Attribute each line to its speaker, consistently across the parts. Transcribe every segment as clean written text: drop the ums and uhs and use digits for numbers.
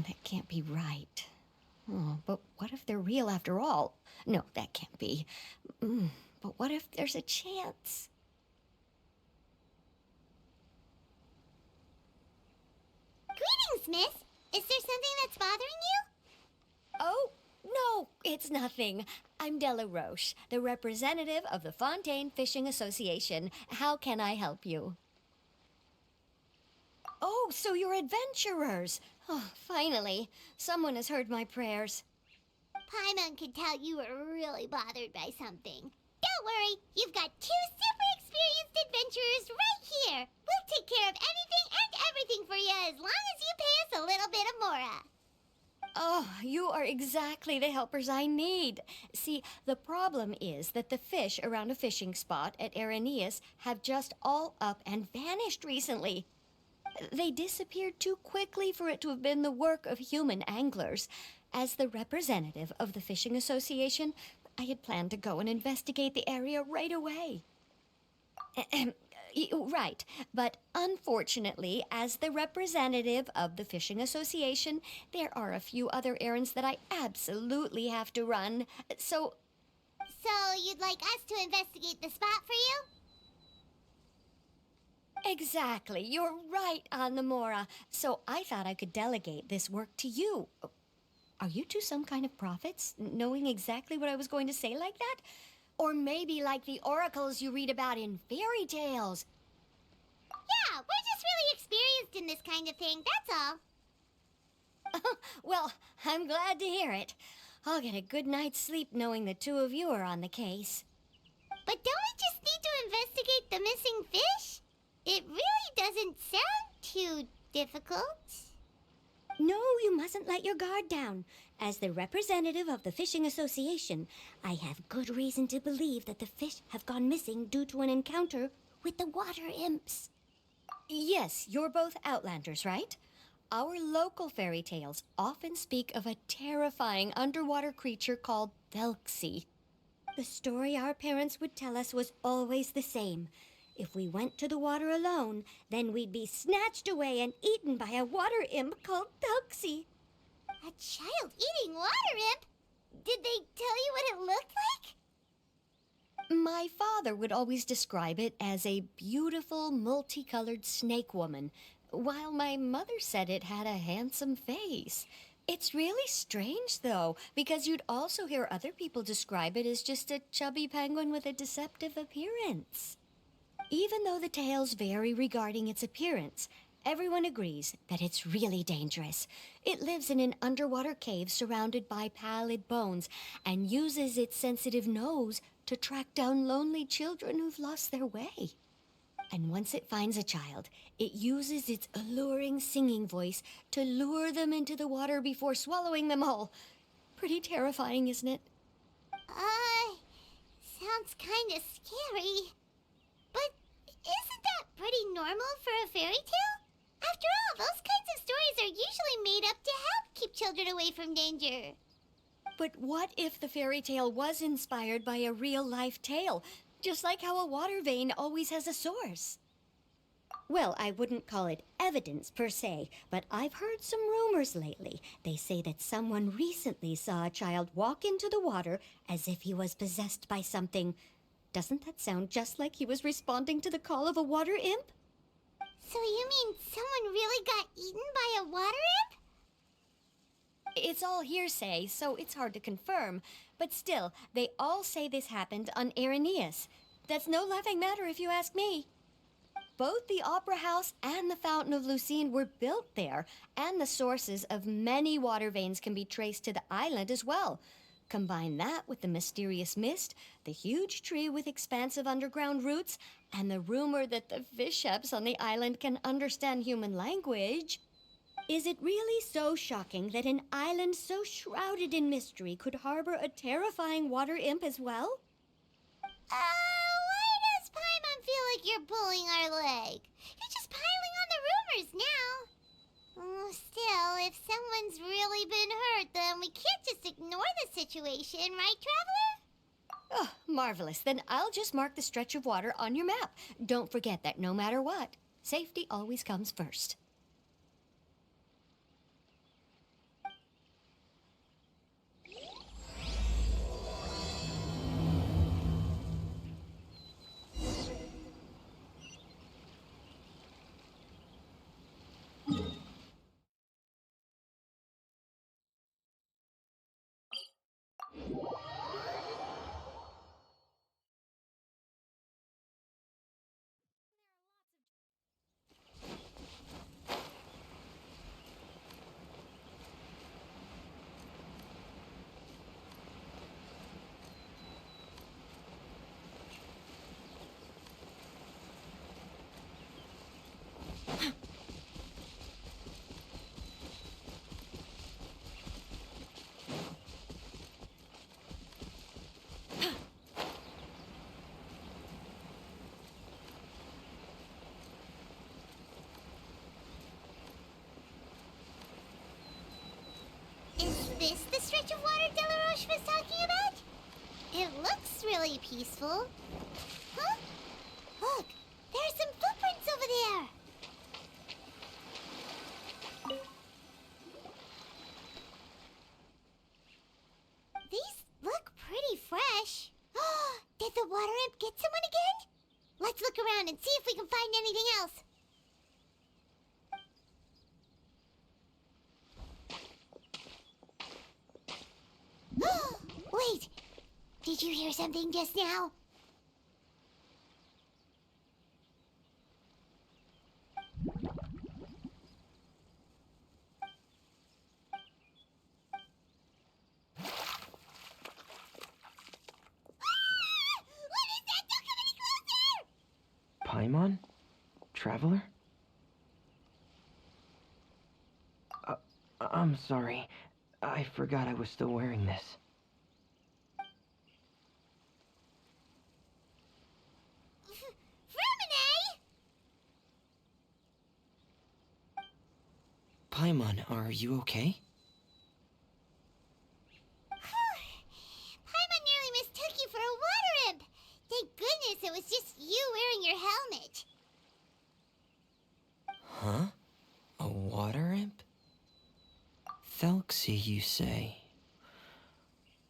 Speaker 1: That can't be right. Oh, but what if they're real after all? No, that can't be. But what if there's a chance?
Speaker 2: Greetings, miss. Is there something that's bothering you?
Speaker 1: Oh, no, it's nothing. I'm Della Roche, the representative of the Fontaine Fishing Association. How can I help you? Oh, so you're adventurers. Oh, finally. Someone has heard my prayers.
Speaker 2: Paimon could tell you were really bothered by something. Don't worry, you've got two super experienced adventurers right here. We'll take care of anything and everything for you as long as you pay us a little bit of mora.
Speaker 1: Oh, you are exactly the helpers I need. See, the problem is that the fish around a fishing spot at Araneus have just all up and vanished recently. They disappeared too quickly for it to have been the work of human anglers. As the representative of the Fishing Association, I had planned to go and investigate the area right away. Right, but unfortunately, as the representative of the Fishing Association, there are a few other errands that I absolutely have to run. So
Speaker 2: you'd like us to investigate the spot for you?
Speaker 1: exactly, you're right on the mora. So I thought I could delegate this work to you. Are you two some kind of prophets, knowing exactly what I was going to say like that? Or maybe like the oracles you read about in fairy tales?
Speaker 2: Yeah, we're just really experienced in this kind of thing, that's all.
Speaker 1: Well, I'm glad to hear it. I'll get a good night's sleep knowing the two of you are on the case.
Speaker 2: But don't we just need to investigate the missing fish? It really doesn't sound too difficult.
Speaker 1: No, you mustn't let your guard down. As the representative of the Fishing Association, I have good reason to believe that the fish have gone missing due to an encounter with the water imps. Yes, you're both Outlanders, right? Our local fairy tales often speak of a terrifying underwater creature called Thelxie. The story our parents would tell us was always the same. If we went to the water alone, then we'd be snatched away and eaten by a water imp called Thelxie.
Speaker 2: A child eating water imp? Did they tell you what it looked like?
Speaker 1: My father would always describe it as a beautiful, multicolored snake woman, while my mother said it had a handsome face. It's really strange, though, because you'd also hear other people describe it as just a chubby penguin with a deceptive appearance. Even though the tales vary regarding its appearance, everyone agrees that it's really dangerous. It lives in an underwater cave surrounded by pallid bones and uses its sensitive nose to track down lonely children who've lost their way. And once it finds a child, it uses its alluring singing voice to lure them into the water before swallowing them all. Pretty terrifying, isn't it?
Speaker 2: Sounds kinda scary. But isn't that pretty normal for a fairy tale? After all, those kinds of stories are usually made up to help keep children away from danger.
Speaker 1: But what if the fairy tale was inspired by a real-life tale? Just like how a water vein always has a source. Well, I wouldn't call it evidence per se, but I've heard some rumors lately. They say that someone recently saw a child walk into the water as if he was possessed by something. Doesn't that sound just like he was responding to the call of a water imp?
Speaker 2: So you mean someone really got eaten by a water imp?
Speaker 1: It's all hearsay, so it's hard to confirm. But still, they all say this happened on Araneus. That's no laughing matter if you ask me. Both the Opera House and the Fountain of Lucine were built there, and the sources of many water veins can be traced to the island as well. Combine that with the mysterious mist, the huge tree with expansive underground roots, and the rumor that the fish-heps on the island can understand human language. Is it really so shocking that an island so shrouded in mystery could harbor a terrifying water imp as well?
Speaker 2: Why does Paimon feel like you're pulling our leg? You're just piling on the rumors now. Oh, still, if someone's really been hurt, then we can't just ignore the situation, right, Traveler?
Speaker 1: Oh, marvelous. Then I'll just mark the stretch of water on your map. Don't forget that no matter what, safety always comes first.
Speaker 2: Is this the stretch of water Delaroche was talking about? It looks really peaceful. Huh? Look, there are some footprints over there. These look pretty fresh. Did the water imp get someone again? Let's look around and see if we can find anything else. Wait, did you hear something just now? What is that? Don't come any closer!
Speaker 3: Paimon? Traveler? I'm sorry. I forgot I was still wearing this. Paimon, are you okay?
Speaker 2: Paimon nearly mistook you for a water imp. Thank goodness it was just you wearing your helmet.
Speaker 3: Huh? A water imp? Thelxie, you say?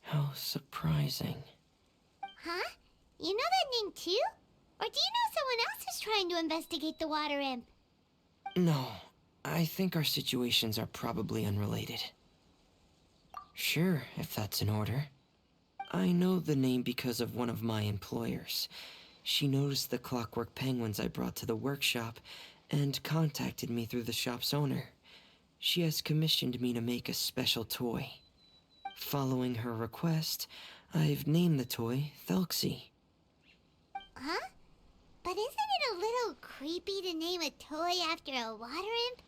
Speaker 3: How surprising.
Speaker 2: Huh? You know that name too? Or do you know someone else is trying to investigate the water imp?
Speaker 3: No, I think our situations are probably unrelated. Sure, if that's in order. I know the name because of one of my employers. She noticed the clockwork penguins I brought to the workshop and contacted me through the shop's owner. She has commissioned me to make a special toy. Following her request, I've named the toy Thelxie.
Speaker 2: Huh? But isn't it a little creepy to name a toy after a water imp?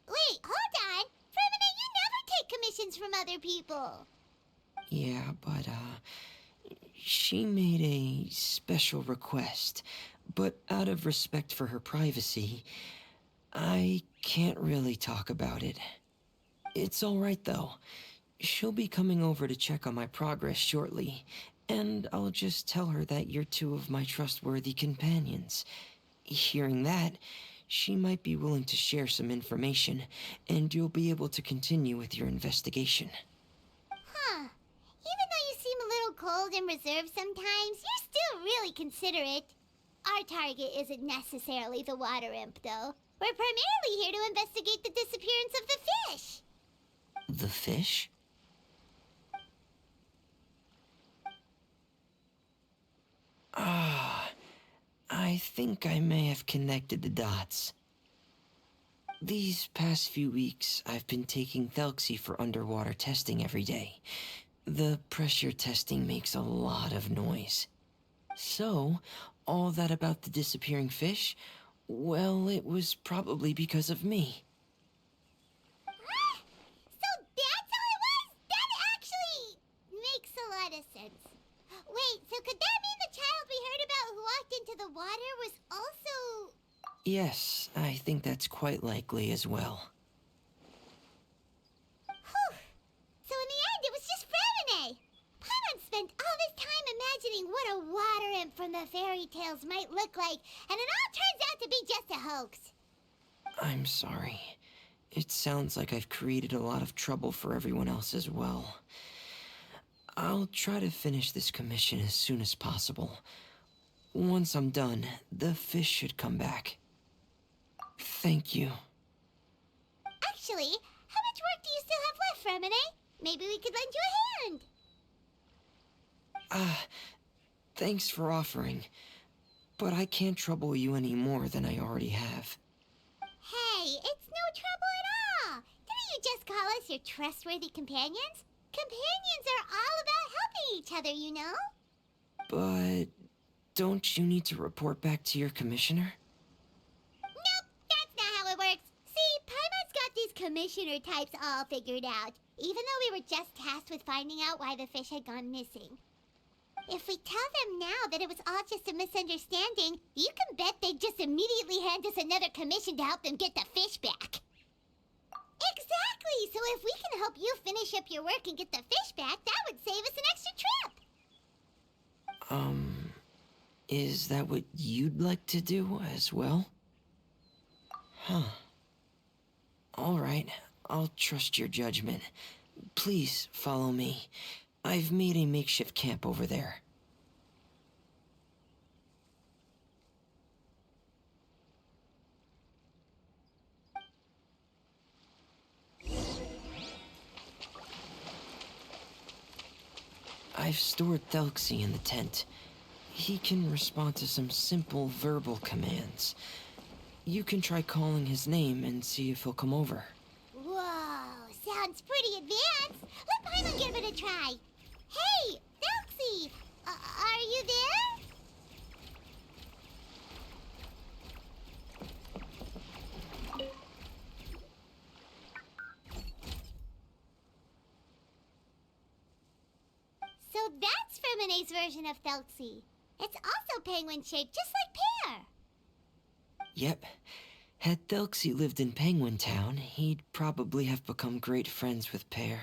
Speaker 2: Wait, hold on! For a minute, you never take commissions from other people!
Speaker 3: Yeah, but, she made a special request, but out of respect for her privacy, I can't really talk about it. It's alright though. She'll be coming over to check on my progress shortly, and I'll just tell her that you're two of my trustworthy companions. Hearing that, she might be willing to share some information, and you'll be able to continue with your investigation.
Speaker 2: Huh. Even though you seem a little cold and reserved sometimes, you're still really considerate. Our target isn't necessarily the water imp, though. We're primarily here to investigate the disappearance of the fish.
Speaker 3: The fish? I I think I may have connected the dots. These past few weeks, I've been taking Thelxie for underwater testing every day. The pressure testing makes a lot of noise. So, all that about the disappearing fish, well, it was probably because of me.
Speaker 2: So that's all it was? That actually makes a lot of sense. Wait, so could that mean the child we heard about who walked into the water was also...
Speaker 3: Yes, I think that's quite likely as well.
Speaker 2: Whew. So in the end, it was just Fremine. Paimon spent all this time imagining what a water imp from the fairy tales might look like, and it all turns out to be just a hoax.
Speaker 3: I'm sorry. It sounds like I've created a lot of trouble for everyone else as well. I'll try to finish this commission as soon as possible. Once I'm done, the fish should come back. Thank you.
Speaker 2: Actually, how much work do you still have left, Fremine? Maybe we could lend you a hand.
Speaker 3: Thanks for offering. But I can't trouble you any more than I already have.
Speaker 2: Hey, it's no trouble at all. Didn't you just call us your trustworthy companions? Companions are all about helping each other, you know?
Speaker 3: But don't you need to report back to your commissioner?
Speaker 2: Nope, that's not how it works. See, Paimon's got these commissioner types all figured out, even though we were just tasked with finding out why the fish had gone missing. If we tell them now that it was all just a misunderstanding, you can bet they'd just immediately hand us another commission to help them get the fish back. Exactly! So if we can help you finish up your work and get the fish back, that would save us an extra trip.
Speaker 3: Is that what you'd like to do as well? Huh. All right, I'll trust your judgment. Please follow me. I've made a makeshift camp over there. I've stored Thelxie in the tent. He can respond to some simple verbal commands. You can try calling his name and see if he'll come over.
Speaker 2: Whoa, sounds pretty advanced. Let Paimon give it a try. Hey, Thelxie, are you there? So that's Fremine's version of Thelxie. It's also penguin-shaped, just like Pear.
Speaker 3: Yep. Had Thelxie lived in Penguin Town, he'd probably have become great friends with Pear.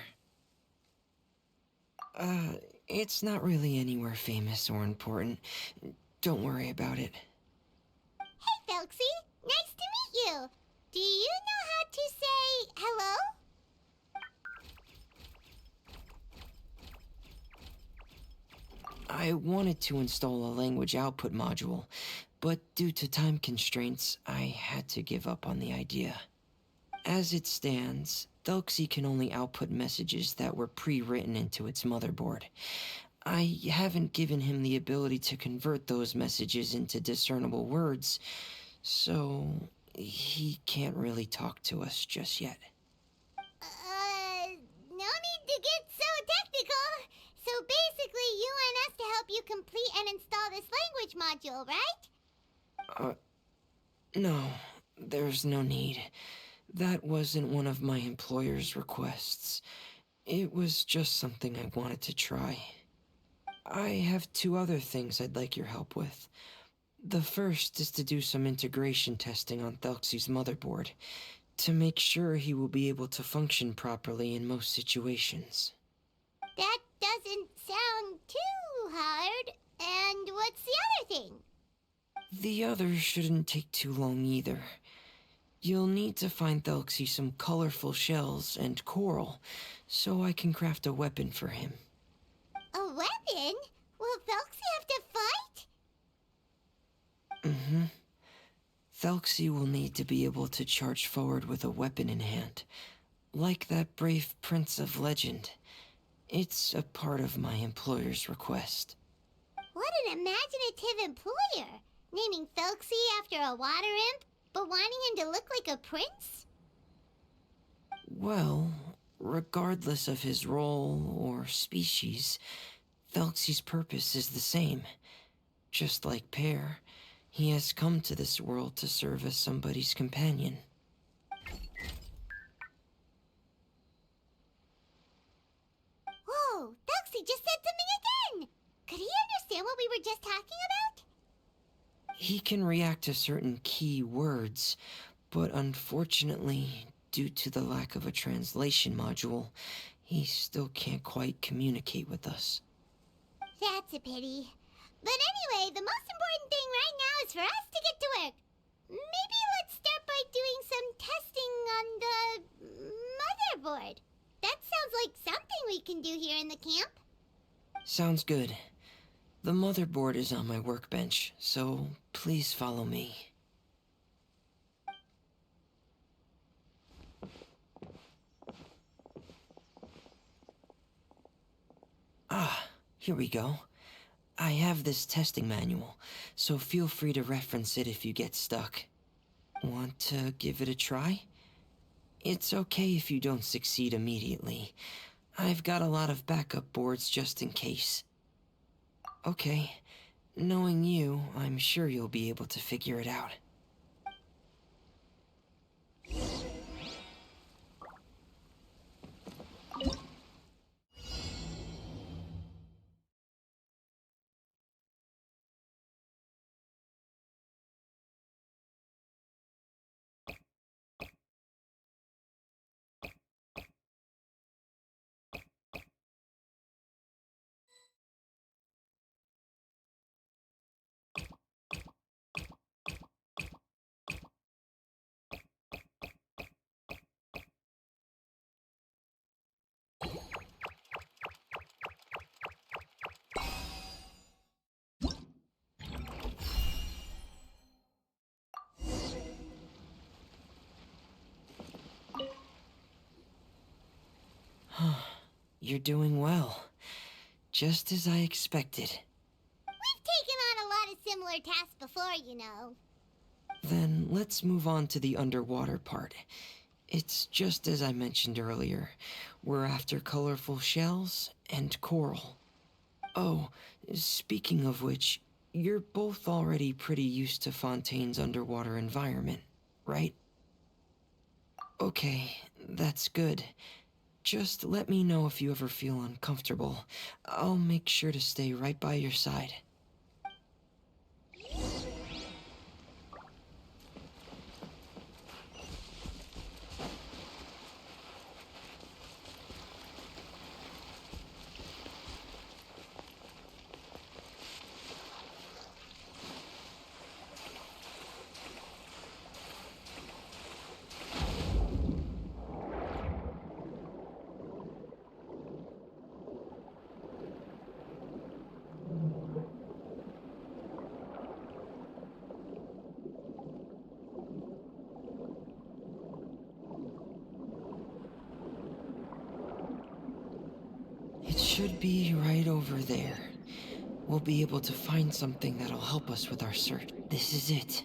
Speaker 3: It's not really anywhere famous or important. Don't worry about it.
Speaker 2: Hey, Thelxie. Nice to meet you. Do you know how to say hello?
Speaker 3: I wanted to install a language output module, but due to time constraints, I had to give up on the idea. As it stands, Thelxie can only output messages that were pre-written into its motherboard. I haven't given him the ability to convert those messages into discernible words, so he can't really talk to us just yet.
Speaker 2: No need to get so technical. So basically, you want us to help you complete and install this language module, right?
Speaker 3: No, there's no need. That wasn't one of my employer's requests. It was just something I wanted to try. I have 2 other things I'd like your help with. The first is to do some integration testing on Thelxie's motherboard, to make sure he will be able to function properly in most situations.
Speaker 2: That doesn't sound too hard. And what's the other thing?
Speaker 3: The other shouldn't take too long either. You'll need to find Thelxie some colorful shells and coral, so I can craft a weapon for him.
Speaker 2: A weapon? Will Thelxie have to fight?
Speaker 3: Mm-hmm. Thelxie will need to be able to charge forward with a weapon in hand, like that brave prince of legend. It's a part of my employer's request.
Speaker 2: What an imaginative employer. Naming Thelxie after a water imp, but wanting him to look like a prince?
Speaker 3: Well, regardless of his role or species, Thelxie's purpose is the same. Just like Pear, he has come to this world to serve as somebody's companion.
Speaker 2: Whoa, Thelxie just said something again! Could he understand what we were just talking about?
Speaker 3: He can react to certain key words, but unfortunately, due to the lack of a translation module, he still can't quite communicate with us.
Speaker 2: That's a pity. But anyway, the most important thing right now is for us to get to work. Maybe let's start by doing some testing on the motherboard. That sounds like something we can do here in the camp.
Speaker 3: Sounds good. The motherboard is on my workbench, so please follow me. Ah, here we go. I have this testing manual, so feel free to reference it if you get stuck. Want to give it a try? It's okay if you don't succeed immediately. I've got a lot of backup boards just in case. Okay, knowing you, I'm sure you'll be able to figure it out. You're doing well. Just as I expected.
Speaker 2: We've taken on a lot of similar tasks before, you know.
Speaker 3: Then let's move on to the underwater part. It's just as I mentioned earlier. We're after colorful shells and coral. Oh, speaking of which, you're both already pretty used to Fontaine's underwater environment, right? Okay, that's good. Just let me know if you ever feel uncomfortable. I'll make sure to stay right by your side. It should be right over there. We'll be able to find something that'll help us with our search. This is it.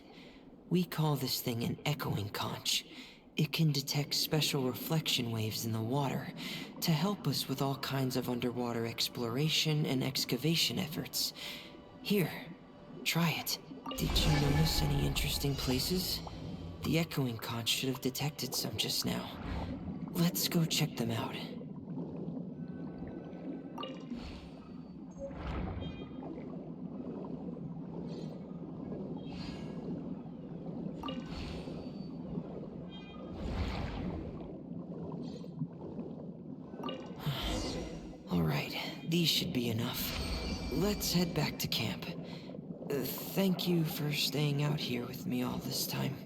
Speaker 3: We call this thing an echoing conch. It can detect special reflection waves in the water to help us with all kinds of underwater exploration and excavation efforts. Here, try it. Did you notice any interesting places? The echoing conch should have detected some just now. Let's go check them out. Alright, these should be enough. Let's head back to camp. Thank you for staying out here with me all this time.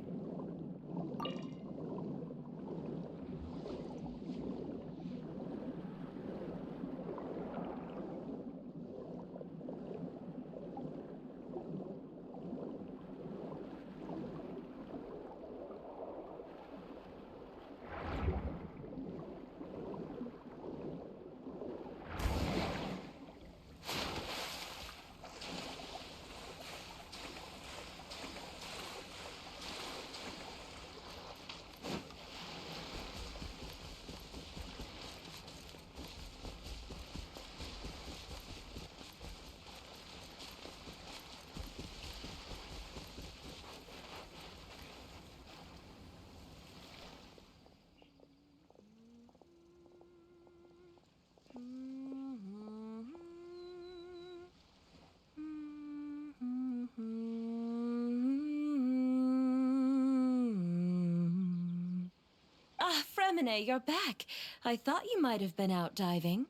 Speaker 4: Fremine, you're back. I thought you might have been out diving.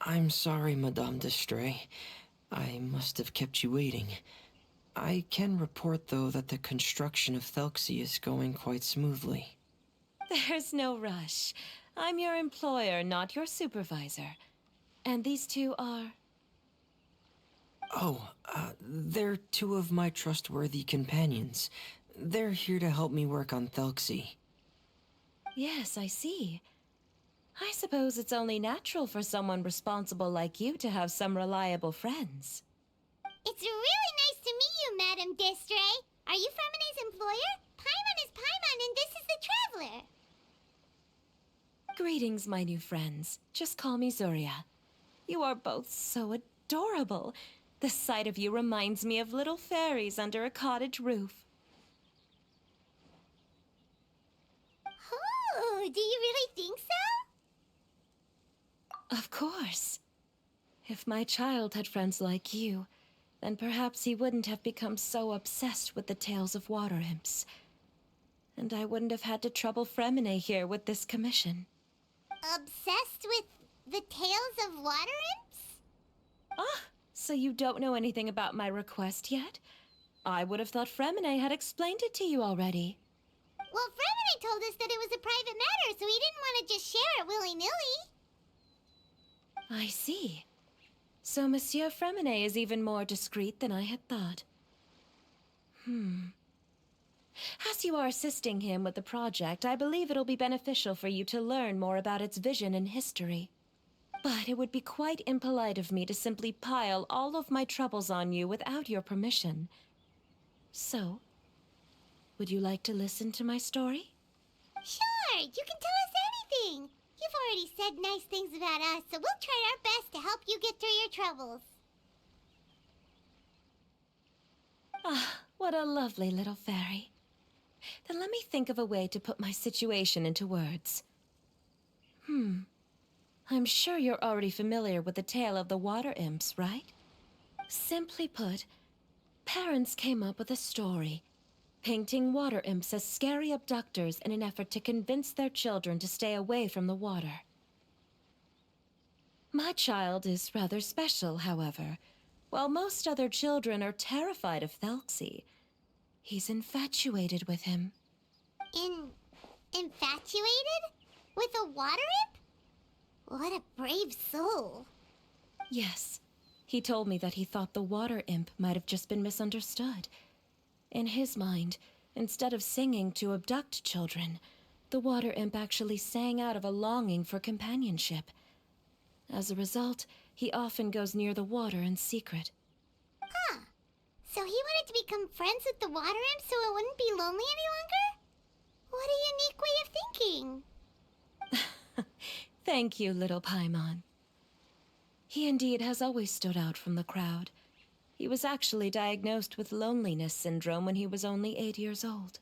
Speaker 3: I'm sorry, Madame d'Estray. I must have kept you waiting. I can report, though, that the construction of Thelxie is going quite smoothly.
Speaker 4: There's no rush. I'm your employer, not your supervisor. And these two are...
Speaker 3: Oh, they're two of my trustworthy companions. They're here to help me work on Thelxie.
Speaker 4: Yes, I see. I suppose it's only natural for someone responsible like you to have some reliable friends.
Speaker 2: It's really nice to meet you, Madame d'Estray. Are you Fremine's employer? Paimon is Paimon, and this is the Traveler.
Speaker 4: Greetings, my new friends. Just call me Zuria. You are both so adorable. The sight of you reminds me of little fairies under a cottage roof.
Speaker 2: Oh, do you really think so?
Speaker 4: Of course. If my child had friends like you, then perhaps he wouldn't have become so obsessed with the tales of water imps. And I wouldn't have had to trouble Fremine here with this commission.
Speaker 2: Obsessed with the tales of water imps?
Speaker 4: Ah, so you don't know anything about my request yet? I would have thought Fremine had explained it to you already.
Speaker 2: Well, Fremine told us that it was a private matter, so he didn't want to just share it willy-nilly.
Speaker 4: I see. So Monsieur Fremine is even more discreet than I had thought. As you are assisting him with the project, I believe it'll be beneficial for you to learn more about its vision and history. But it would be quite impolite of me to simply pile all of my troubles on you without your permission. So, would you like to listen to my story?
Speaker 2: Sure, you can tell us anything. You've already said nice things about us, so we'll try our best to help you get through your troubles.
Speaker 4: Ah, what a lovely little fairy. Then let me think of a way to put my situation into words. I'm sure you're already familiar with the tale of the water imps, right? Simply put, parents came up with a story, painting water imps as scary abductors in an effort to convince their children to stay away from the water. My child is rather special, however. While most other children are terrified of Thelxie, he's infatuated with him.
Speaker 2: Infatuated? With a water imp? What a brave soul.
Speaker 4: Yes, he told me that he thought the water imp might have just been misunderstood. In his mind, instead of singing to abduct children, the water imp actually sang out of a longing for companionship. As a result, he often goes near the water in secret.
Speaker 2: Huh. So he wanted to become friends with the water imp so it wouldn't be lonely any longer? What a unique way of thinking.
Speaker 4: Thank you, little Paimon. He indeed has always stood out from the crowd. He was actually diagnosed with loneliness syndrome when he was only 8 years old.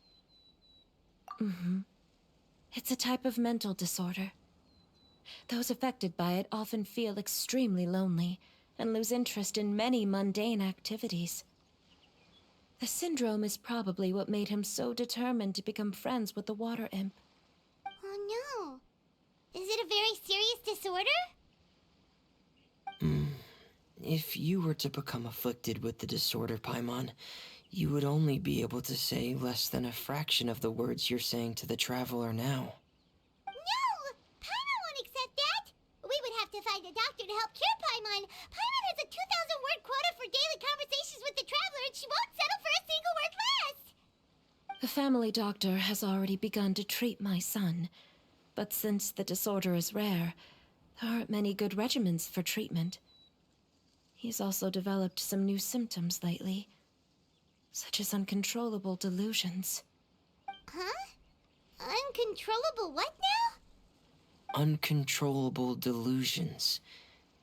Speaker 4: It's a type of mental disorder. Those affected by it often feel extremely lonely and lose interest in many mundane activities. The syndrome is probably what made him so determined to become friends with the water imp.
Speaker 2: Oh no. Is it a very serious disorder?
Speaker 3: If you were to become afflicted with the disorder, Paimon, you would only be able to say less than a fraction of the words you're saying to the Traveler now.
Speaker 2: No! Paimon won't accept that! We would have to find a doctor to help cure Paimon. Paimon has a 2,000-word quota for daily conversations with the Traveler, and she won't settle for a single word less!
Speaker 4: The family doctor has already begun to treat my son, but since the disorder is rare, there aren't many good regimens for treatment. He's also developed some new symptoms lately, such as uncontrollable delusions.
Speaker 2: Huh? Uncontrollable what now?
Speaker 3: Uncontrollable delusions.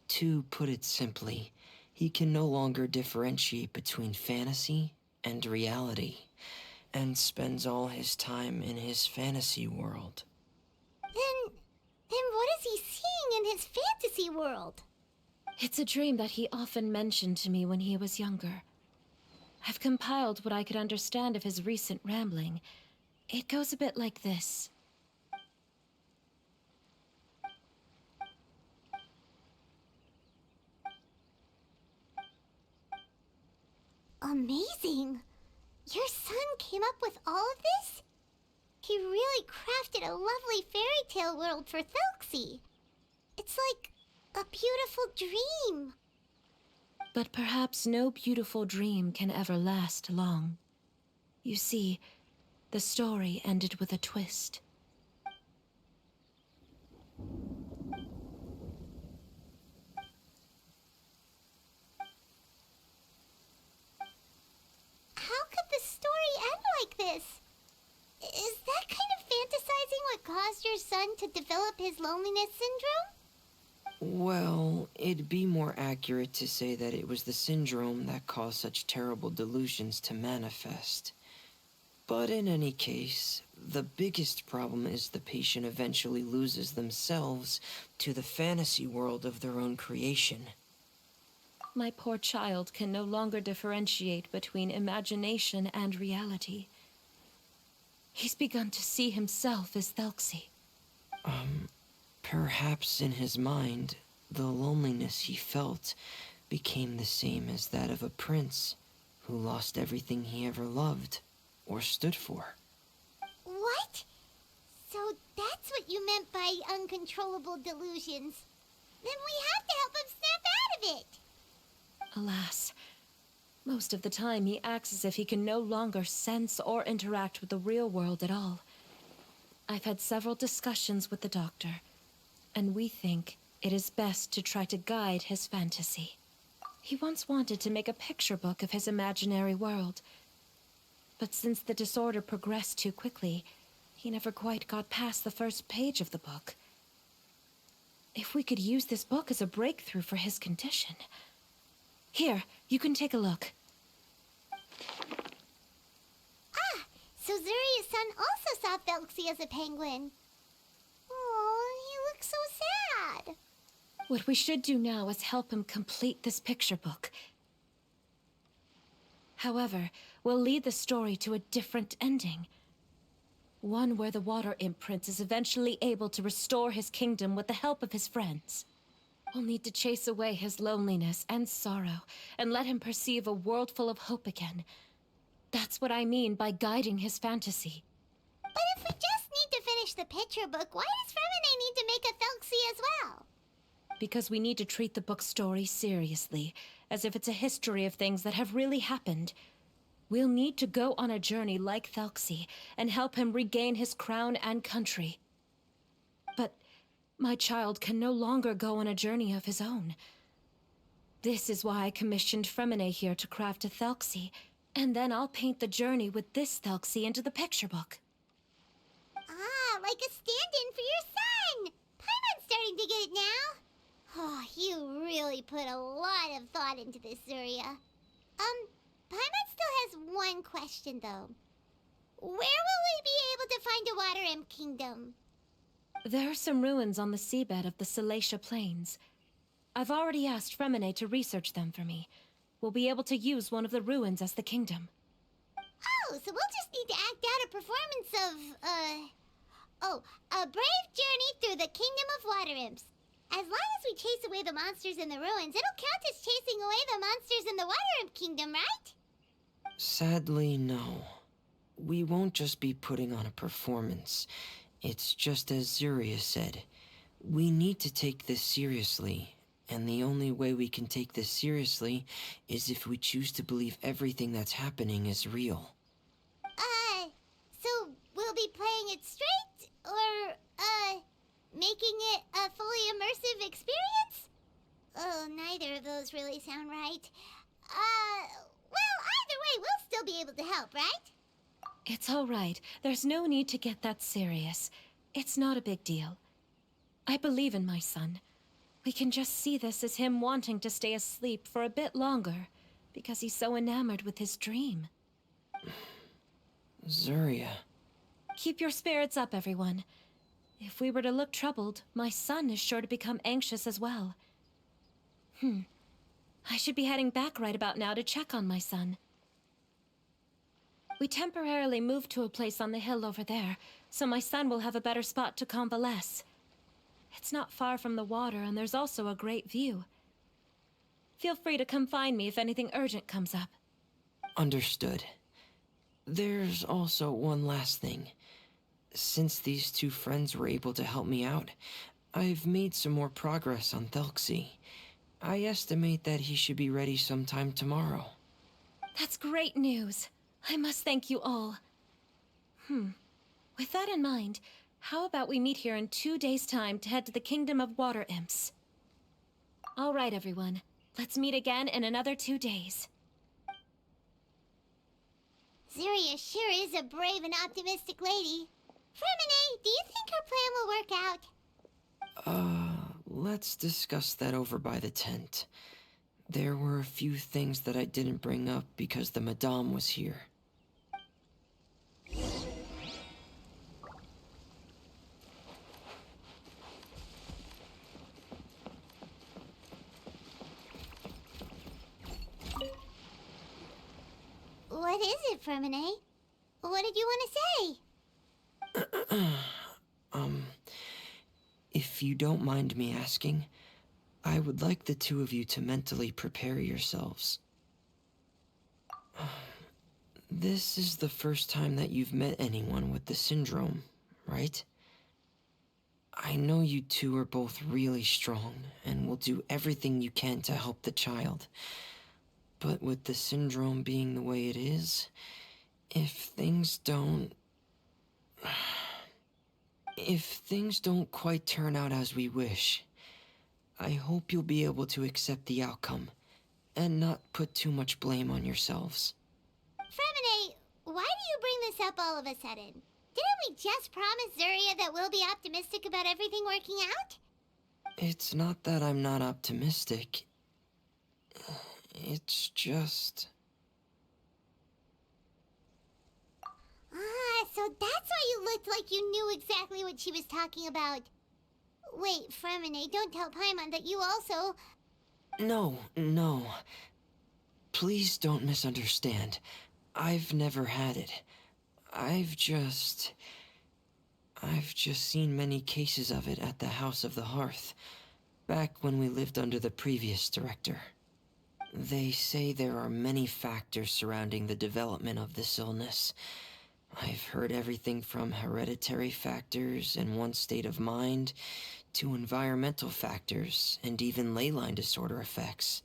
Speaker 3: To put it simply, he can no longer differentiate between fantasy and reality, and spends all his time in his fantasy world.
Speaker 2: Then what is he seeing in his fantasy world?
Speaker 4: It's a dream that he often mentioned to me when he was younger. I've compiled what I could understand of his recent rambling. It goes a bit like this.
Speaker 2: amazing. Your son came up with all of this? He really crafted a lovely fairy tale world for Thelxie. It's like a beautiful dream.
Speaker 4: But perhaps no beautiful dream can ever last long. You see, the story ended with a twist.
Speaker 2: How could the story end like this? Is that kind of fantasizing what caused your son to develop his loneliness syndrome?
Speaker 3: Well, it'd be more accurate to say that it was the syndrome that caused such terrible delusions to manifest. But in any case, the biggest problem is the patient eventually loses themselves to the fantasy world of their own creation.
Speaker 4: My poor child can no longer differentiate between imagination and reality. He's begun to see himself as Thelxie.
Speaker 3: Perhaps in his mind, the loneliness he felt became the same as that of a prince who lost everything he ever loved or stood for.
Speaker 2: What? So that's what you meant by uncontrollable delusions. Then we have to help him snap out of it.
Speaker 4: Alas, most of the time he acts as if he can no longer sense or interact with the real world at all. I've had several discussions with the doctor, and we think it is best to try to guide his fantasy. He once wanted to make a picture book of his imaginary world, but since the disorder progressed too quickly, he never quite got past the first page of the book. If we could use this book as a breakthrough for his condition... Here, you can take a look.
Speaker 2: Ah, so Zuria's son also saw Thelxie as a penguin. Oh, he looks so sad.
Speaker 4: What we should do now is help him complete this picture book. However, we'll lead the story to a different ending. One where the Water Imp Prince is eventually able to restore his kingdom with the help of his friends. We'll need to chase away his loneliness and sorrow, and let him perceive a world full of hope again. That's what I mean by guiding his fantasy.
Speaker 2: But if we just need to finish the picture book, why does Fremine need to make a Thelxie as well?
Speaker 4: Because we need to treat the book's story seriously, as if it's a history of things that have really happened. We'll need to go on a journey like Thelxie, and help him regain his crown and country. But my child can no longer go on a journey of his own. This is why I commissioned Fremine here to craft a Thelxie, and then I'll paint the journey with this Thelxie into the picture book.
Speaker 2: Ah, like a stand-in for your son! Paimon's starting to get it now. Oh, you really put a lot of thought into this, Zuria. Paimon still has one question, though. Where will we be able to find a Water Imp Kingdom?
Speaker 4: There are some ruins on the seabed of the Salacia Plains. I've already asked Fremine to research them for me. We'll be able to use one of the ruins as the kingdom.
Speaker 2: Oh, so we'll just need to act out a performance of, a brave journey through the Kingdom of Water Imps. As long as we chase away the monsters in the ruins, it'll count as chasing away the monsters in the Water Imp Kingdom, right?
Speaker 3: Sadly, no. We won't just be putting on a performance. It's just as Zuria said. We need to take this seriously, and the only way we can take this seriously is if we choose to believe everything that's happening is real.
Speaker 2: So we'll be playing it straight, or, making it a fully immersive experience? Oh, neither of those really sound right. Well, either way, we'll still be able to help, right?
Speaker 4: It's all right. There's no need to get that serious. It's not a big deal. I believe in my son. We can just see this as him wanting to stay asleep for a bit longer, because he's so enamored with his dream.
Speaker 3: Zuria.
Speaker 4: Keep your spirits up, everyone. If we were to look troubled, my son is sure to become anxious as well. I should be heading back right about now to check on my son. We temporarily moved to a place on the hill over there, so my son will have a better spot to convalesce. It's not far from the water, and there's also a great view. Feel free to come find me if anything urgent comes up.
Speaker 3: Understood. There's also one last thing. Since these two friends were able to help me out, I've made some more progress on Thelxie. I estimate that he should be ready sometime tomorrow.
Speaker 4: That's great news. I must thank you all. With that in mind, how about we meet here in 2 days' time to head to the Kingdom of Water Imps? All right, everyone. Let's meet again in another 2 days.
Speaker 2: Zeria sure is a brave and optimistic lady. Fremine, do you think her plan will work out?
Speaker 3: Let's discuss that over by the tent. There were a few things that I didn't bring up because the Madame was here.
Speaker 2: What is it, Fremine? What did you want to say?
Speaker 3: If you don't mind me asking, I would like the two of you to mentally prepare yourselves. This is the first time that you've met anyone with the syndrome, right? I know you two are both really strong and will do everything you can to help the child. But with the syndrome being the way it is, if things don't quite turn out as we wish, I hope you'll be able to accept the outcome and not put too much blame on yourselves.
Speaker 2: Fremine, why do you bring this up all of a sudden? Didn't we just promise Zeria that we'll be optimistic about everything working out?
Speaker 3: It's not that I'm not optimistic. It's just...
Speaker 2: So that's why you looked like you knew exactly what she was talking about. Wait, Fremine, don't tell Paimon that you also...
Speaker 3: No. Please don't misunderstand. I've never had it. I've just seen many cases of it at the House of the Hearth, back when we lived under the previous director. They say there are many factors surrounding the development of this illness. I've heard everything from hereditary factors and one's state of mind, to environmental factors, and even ley line disorder effects.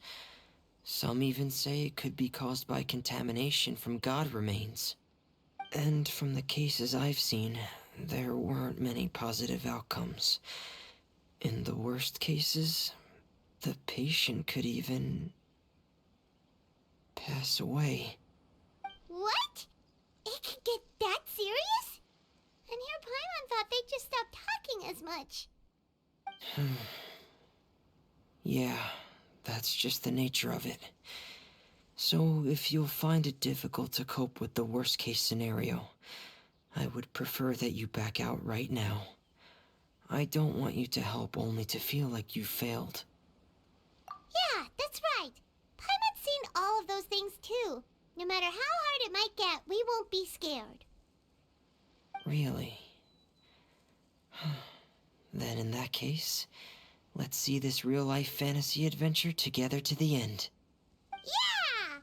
Speaker 3: Some even say it could be caused by contamination from god remains. And from the cases I've seen, there weren't many positive outcomes. In the worst cases, the patient could even pass away.
Speaker 2: What? It could get that serious? And here Paimon thought they'd just stop talking as much.
Speaker 3: Yeah, that's just the nature of it. So if you'll find it difficult to cope with the worst case scenario, I would prefer that you back out right now. I don't want you to help only to feel like you failed.
Speaker 2: Yeah, that's right. Paimon's seen all of those things too. No matter how hard it might get, we won't be scared.
Speaker 3: Really? Then in that case, let's see this real-life fantasy adventure together to the end.
Speaker 2: Yeah!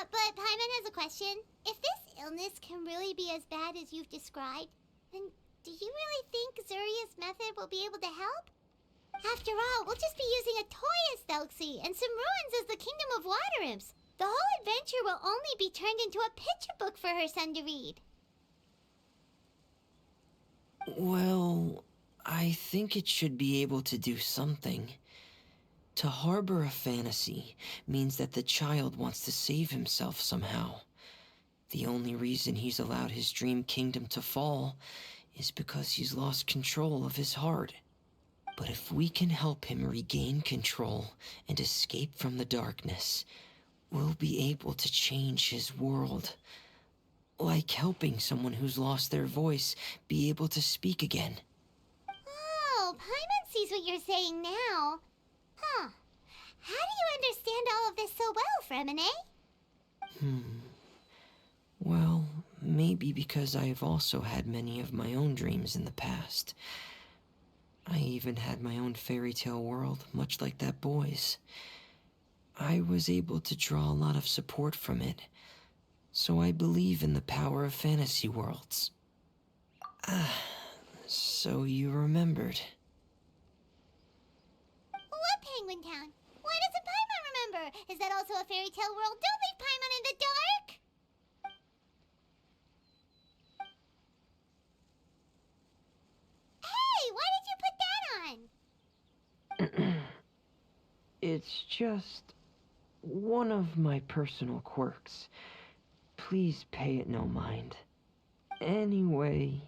Speaker 2: But Paimon has a question. If this illness can really be as bad as you've described, then do you really think Zuria's method will be able to help? After all, we'll just be using a toy as Thelxie and some ruins as the Kingdom of Water Imps. The whole adventure will only be turned into a picture book for her son to read.
Speaker 3: Well, I think it should be able to do something. To harbor a fantasy means that the child wants to save himself somehow. The only reason he's allowed his dream kingdom to fall is because he's lost control of his heart. But if we can help him regain control and escape from the darkness, we'll be able to change his world. Like helping someone who's lost their voice be able to speak again.
Speaker 2: Oh, Paimon sees what you're saying now. Huh. How do you understand all of this so well, Fremine?
Speaker 3: Well, maybe because I have also had many of my own dreams in the past. I even had my own fairy tale world, much like that boy's. I was able to draw a lot of support from it, So I believe in the power of fantasy worlds. So you remembered.
Speaker 2: What Penguin Town? Why doesn't Paimon remember? Is that also a fairy tale world? Don't leave Paimon in the dark! Hey, why did you put that on?
Speaker 3: It's just one of my personal quirks. Please pay it no mind. Anyway,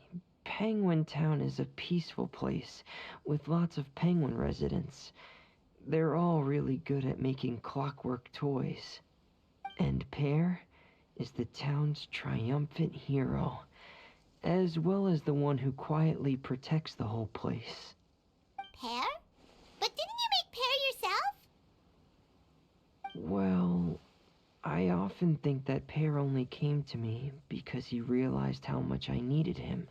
Speaker 3: Penguin Town is a peaceful place with lots of penguin residents. They're all really good at making clockwork toys. And Pear is the town's triumphant hero, as well as the one who quietly protects the whole place.
Speaker 2: Pear? But didn't you make Pear yourself?
Speaker 3: Well, I often think that Pear only came to me because he realized how much I needed him.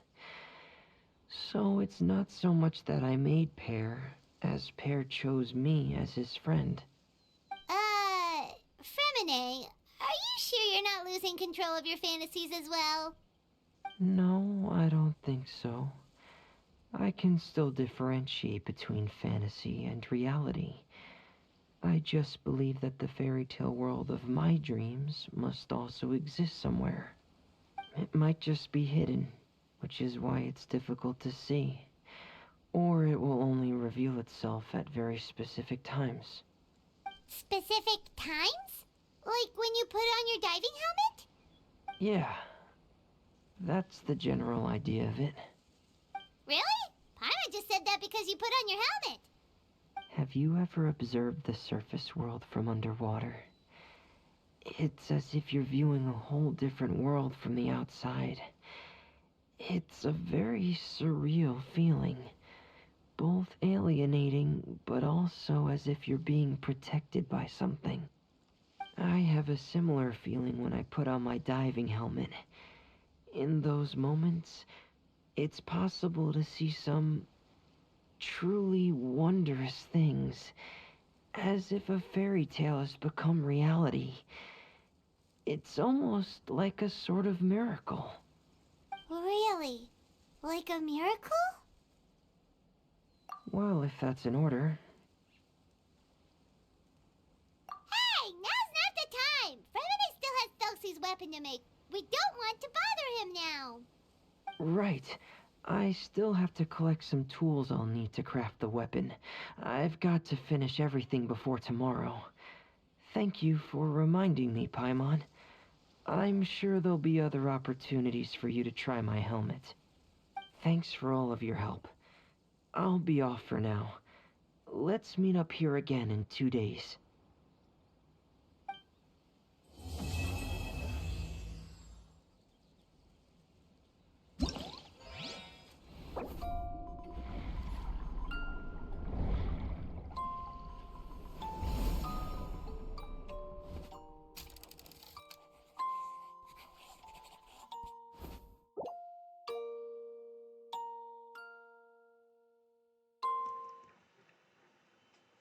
Speaker 3: So it's not so much that I made Pear, as Pear chose me as his friend.
Speaker 2: Fremine, are you sure you're not losing control of your fantasies as well?
Speaker 3: No, I don't think so. I can still differentiate between fantasy and reality. I just believe that the fairy tale world of my dreams must also exist somewhere. It might just be hidden, which is why it's difficult to see. Or it will only reveal itself at very specific times.
Speaker 2: Specific times? Like when you put on your diving helmet?
Speaker 3: Yeah, that's the general idea of it.
Speaker 2: Really? Paimon just said that because you put on your helmet.
Speaker 3: Have you ever observed the surface world from underwater? It's as if you're viewing a whole different world from the outside. It's a very surreal feeling. Both alienating, but also as if you're being protected by something. I have a similar feeling when I put on my diving helmet. In those moments, it's possible to see some truly wondrous things, as if a fairy tale has become reality. It's almost like a sort of miracle.
Speaker 2: Really? Like a miracle?
Speaker 3: Well, if that's in order.
Speaker 2: Hey, now's not the time! Fremine still has Thelxie's weapon to make. We don't want to bother him now.
Speaker 3: Right. I still have to collect some tools I'll need to craft the weapon. I've got to finish everything before tomorrow. Thank you for reminding me, Paimon. I'm sure there'll be other opportunities for you to try my helmet. Thanks for all of your help. I'll be off for now. Let's meet up here again in 2 days.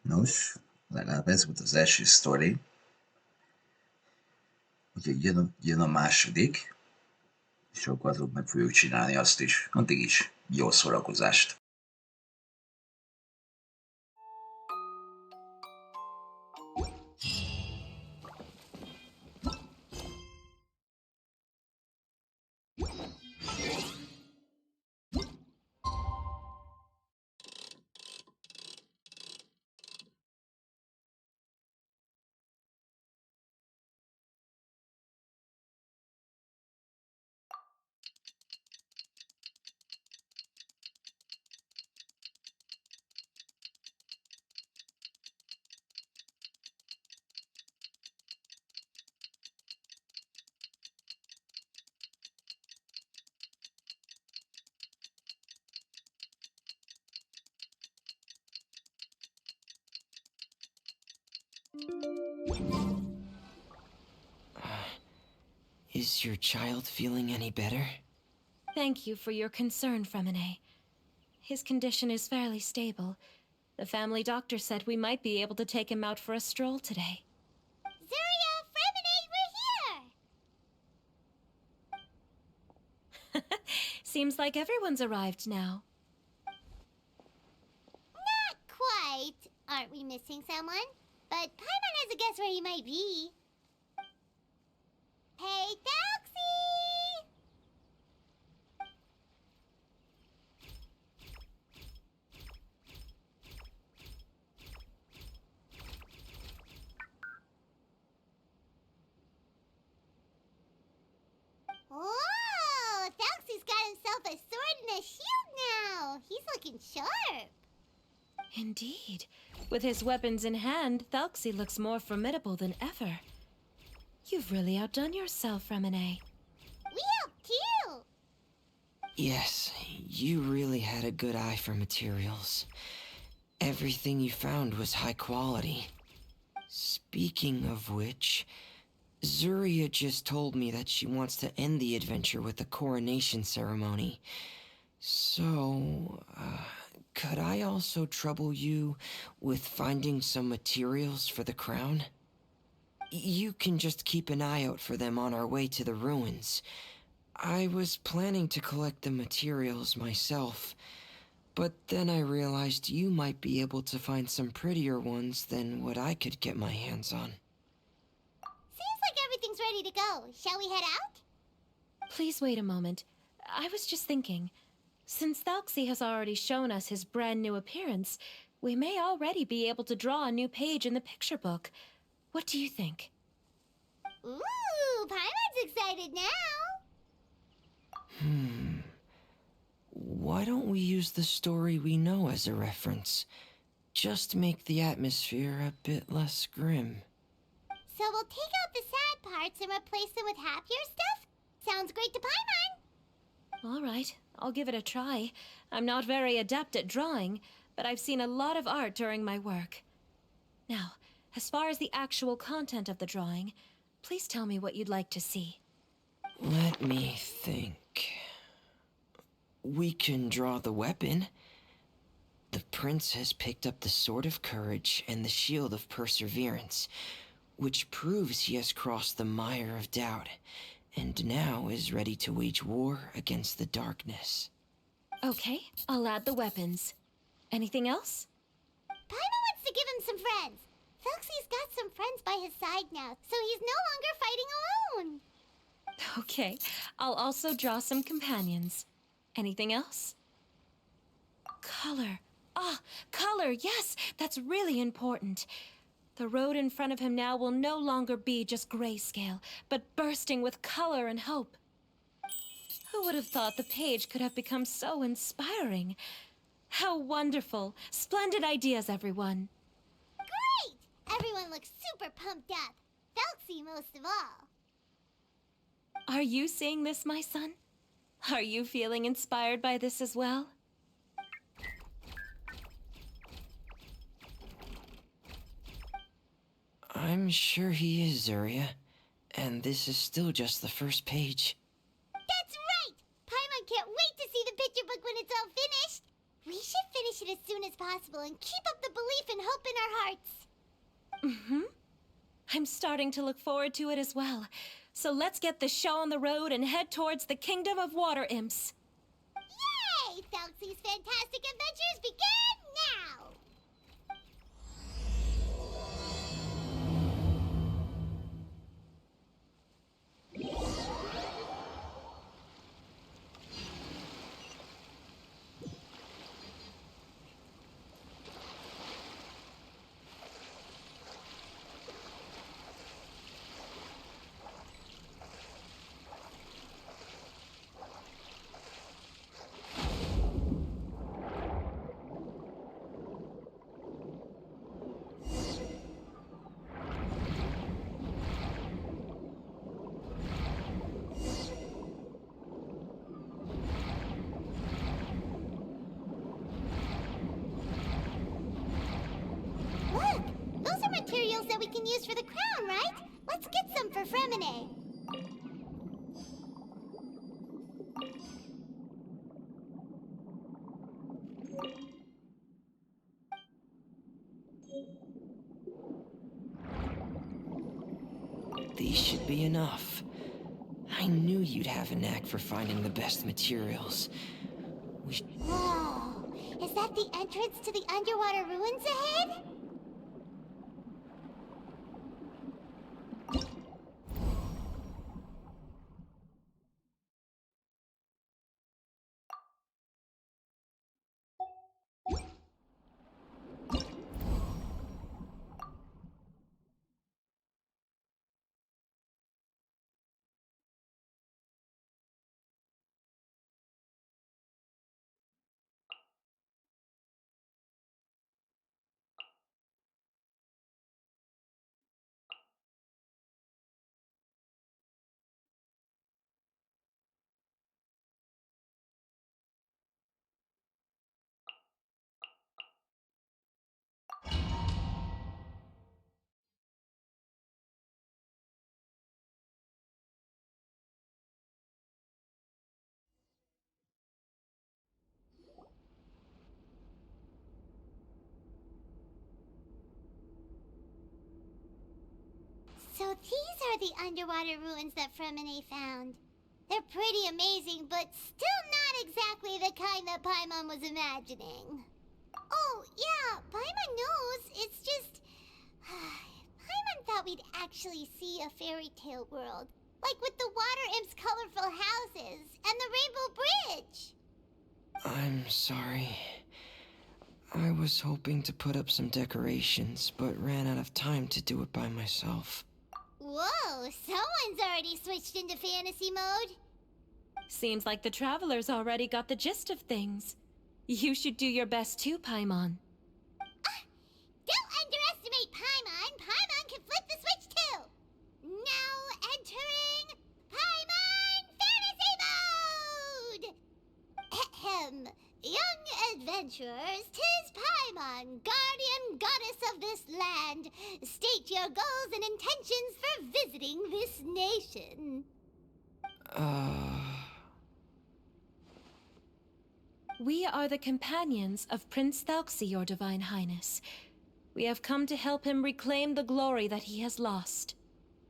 Speaker 5: Nos, legalább ez volt az első sztori. Úgyhogy jön a második, és akkor azok meg fogjuk csinálni azt is. Addig is jó szórakozást!
Speaker 3: Is your child feeling any better?
Speaker 4: Thank you for your concern, Fremine. His condition is fairly stable. The family doctor said we might be able to take him out for a stroll today.
Speaker 2: Zuria, Fremine, we're here!
Speaker 4: Seems like everyone's arrived now.
Speaker 2: Not quite. Aren't we missing someone? But Paimon has a guess where he might be. Hey, Thelxie! Whoa! Thelxie's got himself a sword and a shield now. He's looking sharp.
Speaker 4: Indeed. With his weapons in hand, Thelxie looks more formidable than ever. You've really outdone yourself, Remine.
Speaker 2: We helped too.
Speaker 3: Yes, you really had a good eye for materials. Everything you found was high quality. Speaking of which, Zuria just told me that she wants to end the adventure with a coronation ceremony. So, could I also trouble you with finding some materials for the crown? You can just keep an eye out for them on our way to the ruins. I was planning to collect the materials myself, but then I realized you might be able to find some prettier ones than what I could get my hands on.
Speaker 2: Seems like everything's ready to go. Shall we head out?
Speaker 4: Please wait a moment. I was just thinking. Since Thelxie has already shown us his brand new appearance, we may already be able to draw a new page in the picture book. What do you think?
Speaker 2: Ooh, Paimon's excited now.
Speaker 3: Why don't we use the story we know as a reference? Just make the atmosphere a bit less grim.
Speaker 2: So we'll take out the sad parts and replace them with happier stuff? Sounds great to Paimon.
Speaker 4: All right, I'll give it a try. I'm not very adept at drawing, but I've seen a lot of art during my work. Now, as far as the actual content of the drawing, please tell me what you'd like to see.
Speaker 3: Let me think. We can draw the weapon. The prince has picked up the Sword of Courage and the Shield of Perseverance, which proves he has crossed the mire of doubt, and now is ready to wage war against the darkness.
Speaker 4: Okay, I'll add the weapons. Anything else?
Speaker 2: Paimon wants to give him some friends. Thelxie's got some friends by his side now, so he's no longer fighting alone.
Speaker 4: Okay, I'll also draw some companions. Anything else? Color. Ah, color, yes, that's really important. The road in front of him now will no longer be just grayscale, but bursting with color and hope. Who would have thought the page could have become so inspiring? How wonderful. Splendid ideas, everyone.
Speaker 2: Great! Everyone looks super pumped up. Thelxie most of all.
Speaker 4: Are you seeing this, my son? Are you feeling inspired by this as well?
Speaker 3: I'm sure he is, Zuria. And this is still just the first page.
Speaker 2: That's right! Paimon can't wait to see the picture book when it's all finished. We should finish it as soon as possible and keep up the belief and hope in our hearts.
Speaker 4: I'm starting to look forward to it as well. So let's get the show on the road and head towards the Kingdom of Water Imps.
Speaker 2: Yay! Thelxie's fantastic adventures begin now! Look! Those are materials that we can use for the crown, right? Let's get some for Fremine.
Speaker 3: These should be enough. I I knew you'd have a knack for finding the best materials.
Speaker 2: Whoa! Is that the entrance to the underwater ruins ahead? So these are the underwater ruins that Fremine found. They're pretty amazing, but still not exactly the kind that Paimon was imagining. Oh, yeah, Paimon knows. It's just... Paimon thought we'd actually see a fairy tale world. Like with the water imp's colorful houses and the rainbow bridge.
Speaker 3: I'm sorry. I was hoping to put up some decorations, but ran out of time to do it by myself.
Speaker 2: Whoa, someone's already switched into fantasy mode.
Speaker 4: Seems like the travelers already got the gist of things. You should do your best too, Paimon.
Speaker 2: Don't underestimate Paimon. Paimon can flip the switch too. Now entering Paimon Fantasy Mode! Ahem. Young adventurers, 'tis Paimon, guardian goddess of this land. State your goals and intentions for visiting this nation.
Speaker 4: We are the companions of Prince Thelxie, your Divine Highness. We have come to help him reclaim the glory that he has lost.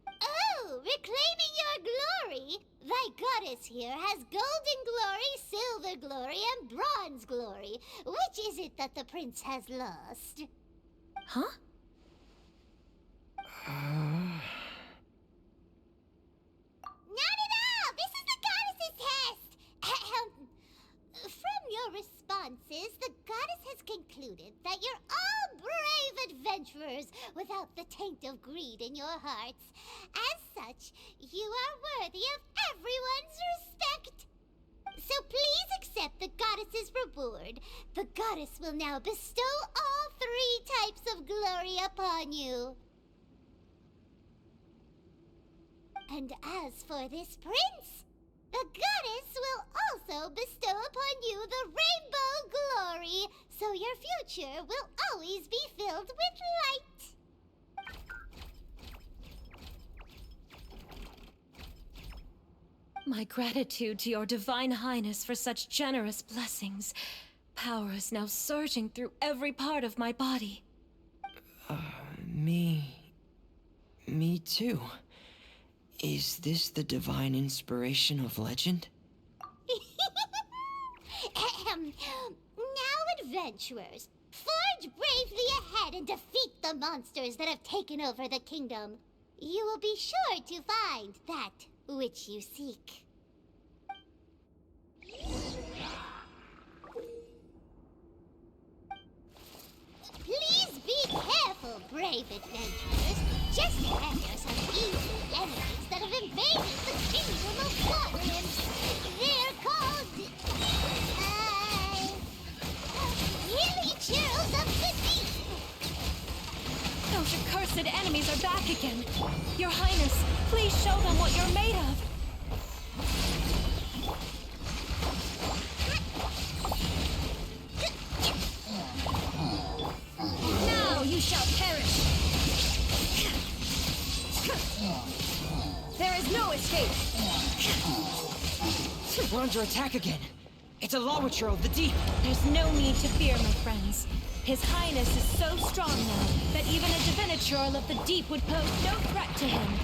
Speaker 2: Oh, reclaiming your glory? Thy goddess here has golden glory, silver glory, and bronze glory. Which is it that the prince has lost?
Speaker 4: Huh?
Speaker 2: Not at all! This is the goddess's test! From your responses, the goddess has concluded that you're all brave adventurers without the taint of greed in your hearts. As such, you are worthy of everyone's respect. So please accept the goddess's reward. The goddess will now bestow all 3 types of glory upon you. And as for this prince, the goddess will also bestow upon you the rainbow glory, so your future will always be filled with light.
Speaker 4: My gratitude to your Divine Highness for such generous blessings. Power is now surging through every part of my body.
Speaker 3: Me too. Is this the divine inspiration of legend?
Speaker 2: Now, adventurers, forge bravely ahead and defeat the monsters that have taken over the kingdom. You will be sure to find that which you seek. Please be careful, brave adventurers. Just ahead are some evil enemies that have invaded the kingdom of water imps. They're called... Hilly churls of the deep.
Speaker 4: Those accursed enemies are back again. Your Highness, please show them what you're made of.
Speaker 1: Now you shall perish! There is no escape!
Speaker 3: We're under attack again. It's a lawitcher of the deep.
Speaker 4: There's no need to fear, my friends. His Highness is so strong now that even a diviniturl of the deep would pose no threat to him.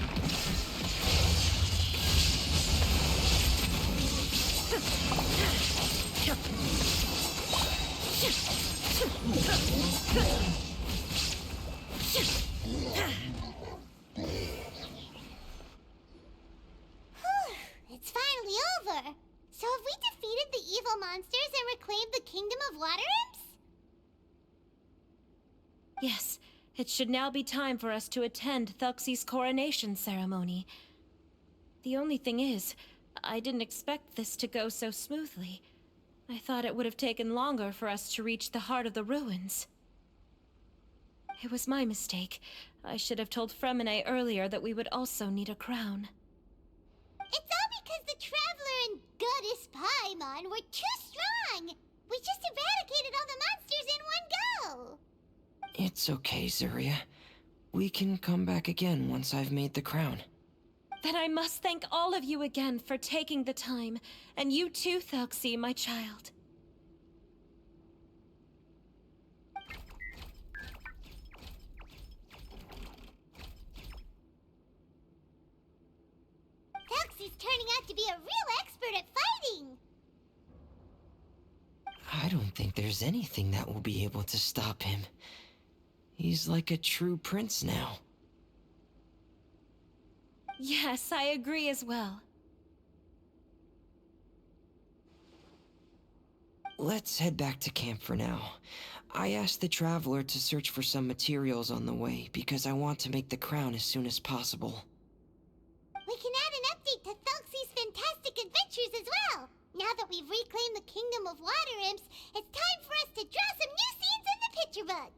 Speaker 2: It's finally over. So have we defeated the evil monsters and reclaimed the kingdom of water imps?
Speaker 4: Yes, it should now be time for us to attend Thelxie's coronation ceremony. The only thing is, I didn't expect this to go so smoothly. I thought it would have taken longer for us to reach the heart of the ruins. It was my mistake. I should have told Fremine earlier that we would also need a crown.
Speaker 2: It's all because the Traveler and Goddess Paimon were too strong! We just eradicated all the monsters in one go!
Speaker 3: It's okay, Zuria. We can come back again once I've made the crown.
Speaker 4: Then I must thank all of you again for taking the time, and you too, Thelxie, my child.
Speaker 2: Thelxie's turning out to be a real expert at fighting!
Speaker 3: I don't think there's anything that will be able to stop him. He's like a true prince now.
Speaker 4: Yes, I agree as well.
Speaker 3: Let's head back to camp for now. I asked the Traveler to search for some materials on the way because I want to make the crown as soon as possible.
Speaker 2: We can add an update to Thelxie's fantastic adventures as well! Now that we've reclaimed the kingdom of water imps, it's time for us to draw some new scenes in the picture book!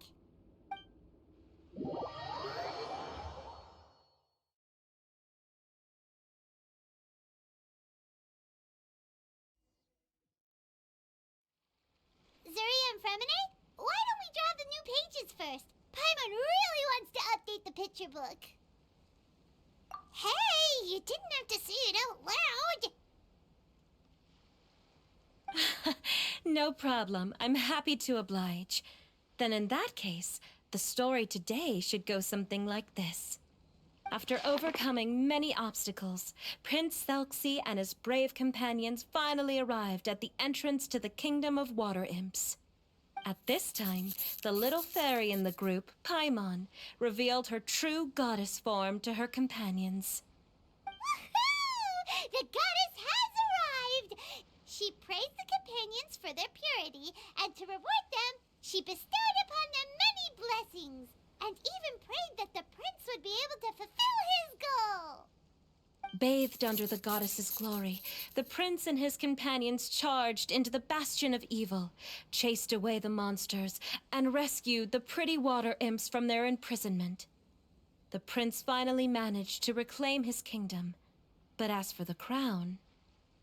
Speaker 2: Zuria and Fremine, why don't we draw the new pages first? Paimon really wants to update the picture book. Hey, you didn't have to say it out loud.
Speaker 4: No problem. I'm happy to oblige. Then in that case, the story today should go something like this. After overcoming many obstacles, Prince Thelxie and his brave companions finally arrived at the entrance to the Kingdom of Water Imps. At this time, the little fairy in the group, Paimon, revealed her true goddess form to her companions.
Speaker 2: Woohoo! The goddess has arrived! She praised the companions for their purity, and to reward them, she bestowed upon them many blessings, and even prayed that the prince would be able to fulfill his goal.
Speaker 4: Bathed under the goddess's glory, the prince and his companions charged into the bastion of evil, chased away the monsters, and rescued the pretty water imps from their imprisonment. The prince finally managed to reclaim his kingdom, but as for the crown...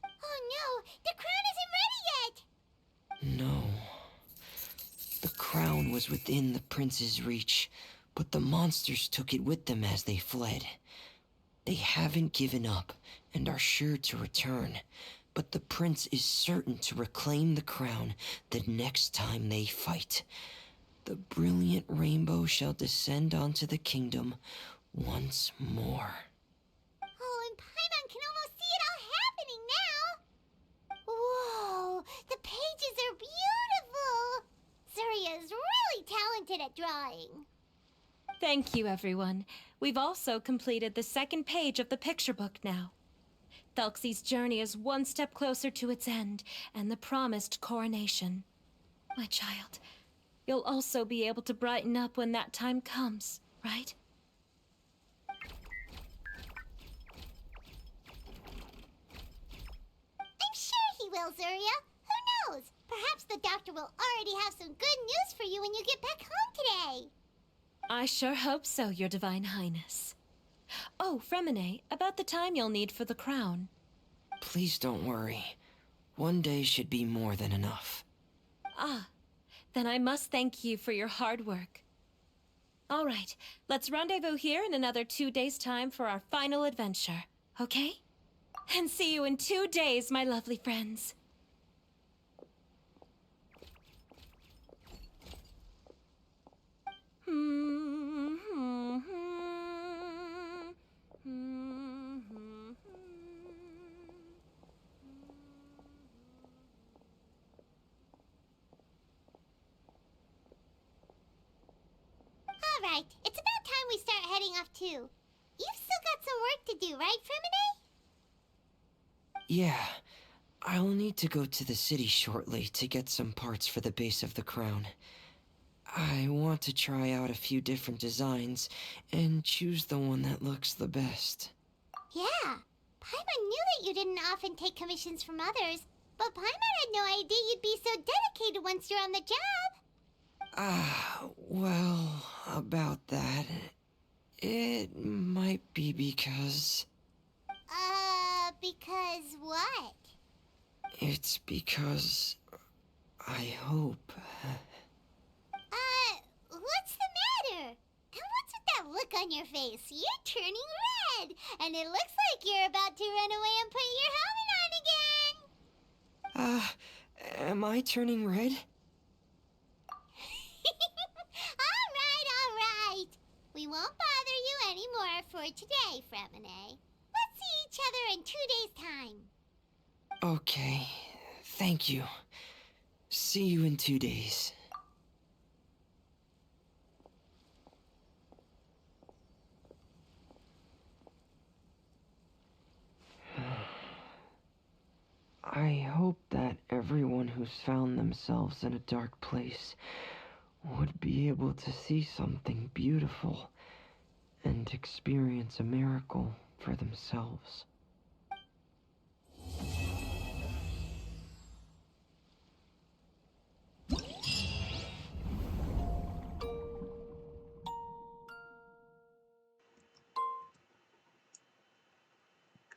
Speaker 2: Oh no, the crown isn't ready yet!
Speaker 3: No. The crown was within the prince's reach, but the monsters took it with them as they fled. They haven't given up and are sure to return, but the prince is certain to reclaim the crown the next time they fight. The brilliant rainbow shall descend onto the kingdom once more.
Speaker 2: Oh, and Paimon can almost see it all happening now! Whoa, the pages are beautiful! Zuria is really talented at drawing.
Speaker 4: Thank you, everyone. We've also completed the second page of the picture book now. Thelxie's journey is one step closer to its end, and the promised coronation. My child, you'll also be able to brighten up when that time comes, right?
Speaker 2: I'm sure he will, Zuria. Who knows? Perhaps the doctor will already have some good news for you when you get back home today.
Speaker 4: I sure hope so, Your Divine Highness. Oh, Fremine, about the time you'll need for the crown.
Speaker 3: Please don't worry. One day should be more than enough.
Speaker 4: Ah, then I must thank you for your hard work. All right, let's rendezvous here in another 2 days' time for our final adventure, okay? And see you in 2 days, my lovely friends.
Speaker 2: Alright, it's about time we start heading off too. You've still got some work to do, right, Fremine?
Speaker 3: Yeah, I'll need to go to the city shortly to get some parts for the base of the crown. I want to try out a few different designs and choose the one that looks the best.
Speaker 2: Yeah, Paimon knew that you didn't often take commissions from others, but Paimon had no idea you'd be so dedicated once you're on the job.
Speaker 3: Well, about that, it might be because...
Speaker 2: Because what?
Speaker 3: It's because I hope...
Speaker 2: What's the matter? And what's with that look on your face? You're turning red, and it looks like you're about to run away and put your helmet on again.
Speaker 3: Am I turning red?
Speaker 2: All right. We won't bother you anymore for today, Fremine. Let's see each other in 2 days' time.
Speaker 3: Okay, thank you. See you in 2 days. I hope that everyone who's found themselves in a dark place would be able to see something beautiful and experience a miracle for themselves.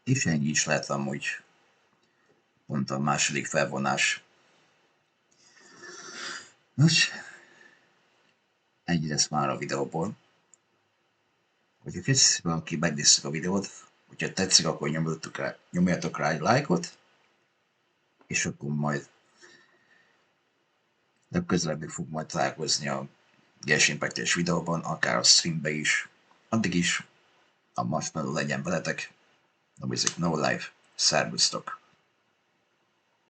Speaker 5: És ennyi is lett amúgy. Pont a második felvonás. Nos, ennyi lesz már a videóból. Hogyha készítve, aki megnéztük a videót, hogyha tetszik, akkor nyomjatok rá egy lájkot, és akkor majd legközelebb még fog majd találkozni a Genshin Impact-es videóban, akár a streambe is. Addig is a marshmallow legyen veletek. No music, no life. Szervusztok!